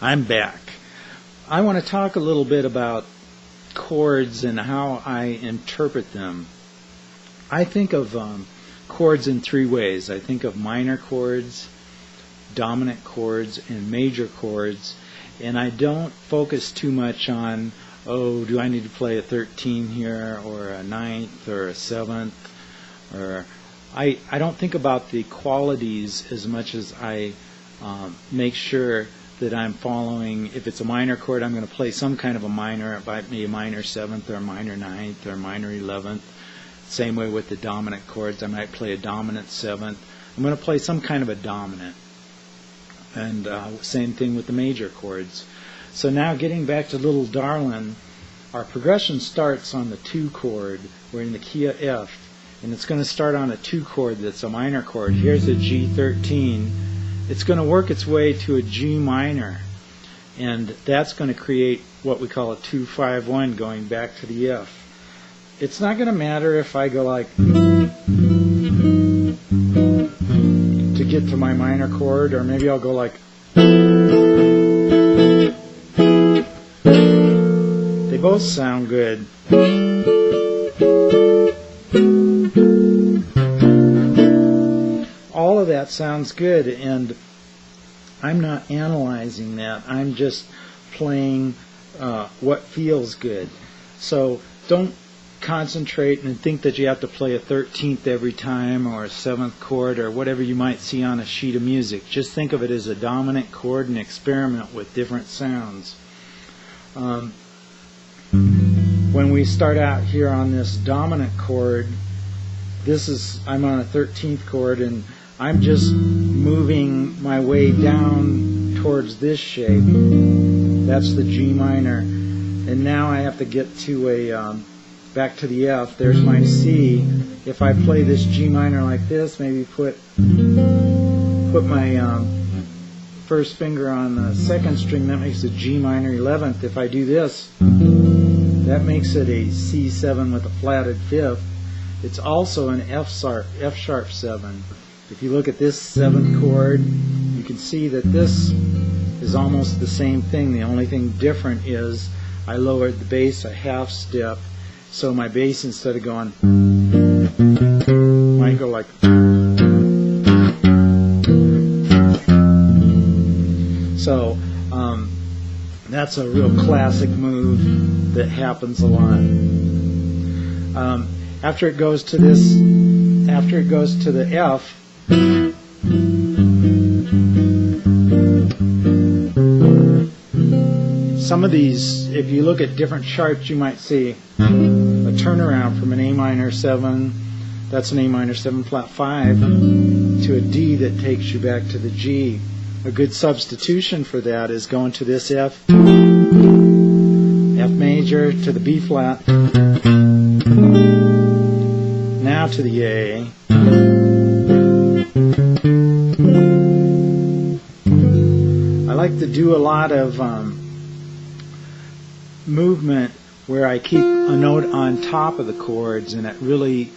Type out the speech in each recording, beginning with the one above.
I'm back. I want to talk a little bit about chords and how I interpret them. I think of chords in three ways. I think of minor chords, dominant chords, and major chords, and I don't focus too much on, oh, do I need to play a 13 here, or a ninth, or a seventh, or I don't think about the qualities as much as I make sure that I'm following. If it's a minor chord, I'm going to play some kind of a minor. It might be a minor seventh or a minor ninth or a minor 11th. Same way with the dominant chords. I might play a dominant seventh. I'm going to play some kind of a dominant. And same thing with the major chords. So now getting back to Little Darlin, our progression starts on the 2 chord. We're in the key of F. And it's going to start on a 2 chord that's a minor chord. Here's a G13. It's going to work its way to a G minor, and that's going to create what we call a 2-5-1 going back to the F. It's not going to matter if I go like to get to my minor chord, or maybe I'll go like. They both sound good. All of that sounds good, and I'm not analyzing that. I'm just playing what feels good. So don't concentrate and think that you have to play a 13th every time, or a 7th chord, or whatever you might see on a sheet of music. Just think of it as a dominant chord and experiment with different sounds. When we start out here on this dominant chord, I'm on a 13th chord, and I'm just moving my way down towards this shape. That's the G minor. And now I have to get to back to the F. There's my C. If I play this G minor like this, maybe put my first finger on the 2nd string, that makes a G minor 11th. If I do this, that makes it a C7 with a flatted 5th. It's also an F sharp 7. If you look at this 7th chord, you can see that this is almost the same thing. The only thing different is I lowered the bass a half step, so my bass, instead of going, might go like. So that's a real classic move that happens a lot. After it goes to the F, some of these, if you look at different charts, you might see a turnaround from an A minor 7, that's an A minor 7 flat 5, to a D that takes you back to the G. A good substitution for that is going to this F major, to the B flat, now to the A. I like to do a lot of movement where I keep a note on top of the chords, and it really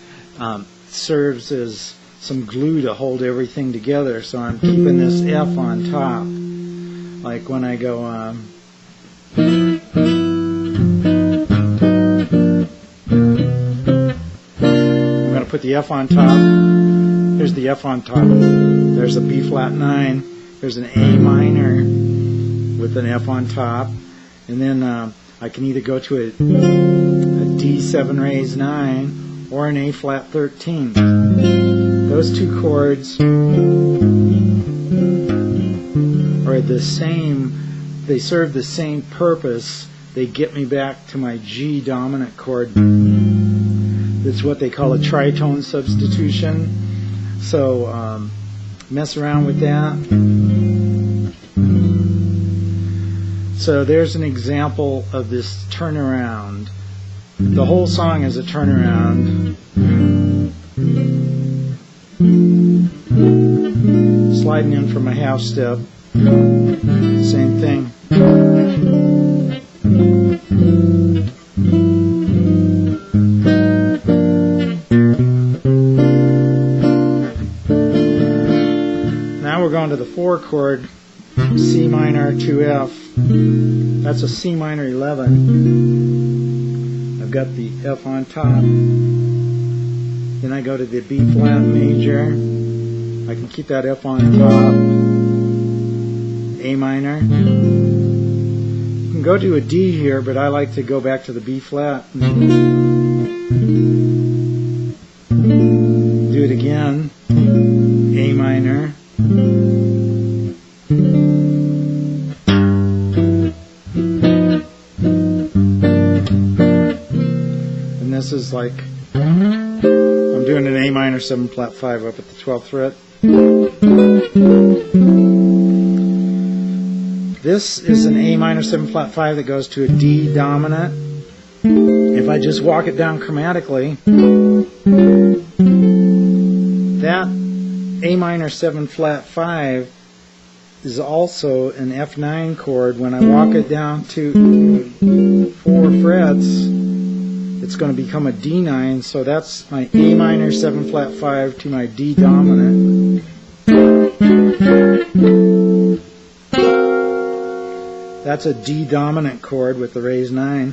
serves as some glue to hold everything together. So I'm keeping this F on top. Like when I go I'm going to put the F on top. Here's the F on top. There's a B flat 9. There's an A minor with an F on top. And then I can either go to a D7 raised 9 or an A flat 13. Those two chords are the same. They serve the same purpose. They get me back to my G dominant chord. That's what they call a tritone substitution. So mess around with that. So there's an example of this turnaround. The whole song is a turnaround. Sliding in from a half step. Same thing. Now we're going to the 4 chord, C minor to F. That's a C minor 11. I've got the F on top. Then I go to the B flat major. I can keep that F on top. A minor. You can go to a D here, but I like to go back to the B flat. Do it again. A minor. And this is like, I'm doing an A minor 7 flat 5 up at the 12th fret. This is an A minor 7 flat 5 that goes to a D dominant. If I just walk it down chromatically, that A minor 7 flat 5 is also an F9 chord. When I walk it down to 4 frets, it's going to become a D9, so that's my A minor 7 flat 5 to my D dominant. That's a D dominant chord with the raised 9.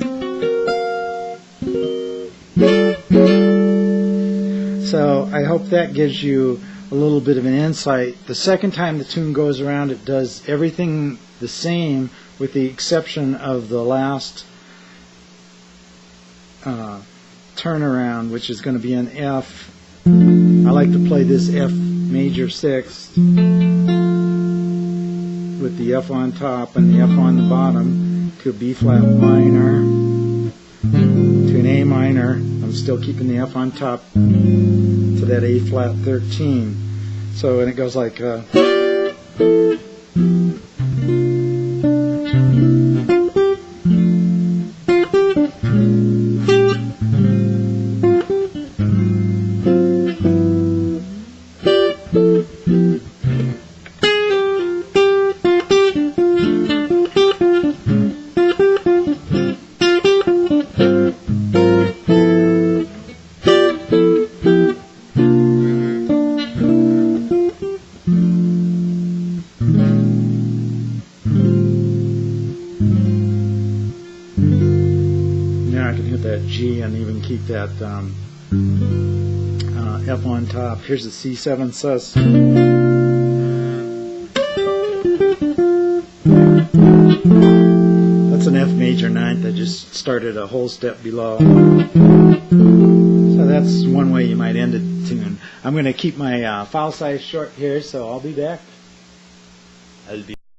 So I hope that gives you a little bit of an insight. The second time the tune goes around, it does everything the same with the exception of the last turnaround, which is going to be an F. I like to play this F major 6th with the F on top and the F on the bottom to a B flat minor to an A minor. I'm still keeping the F on top to that A flat 13. So, and it goes like I can hit that G and even keep that F on top. Here's the C7 sus. That's an F major 9th. I just started a whole step below. So that's one way you might end a tune. I'm going to keep my file size short here, so I'll be back.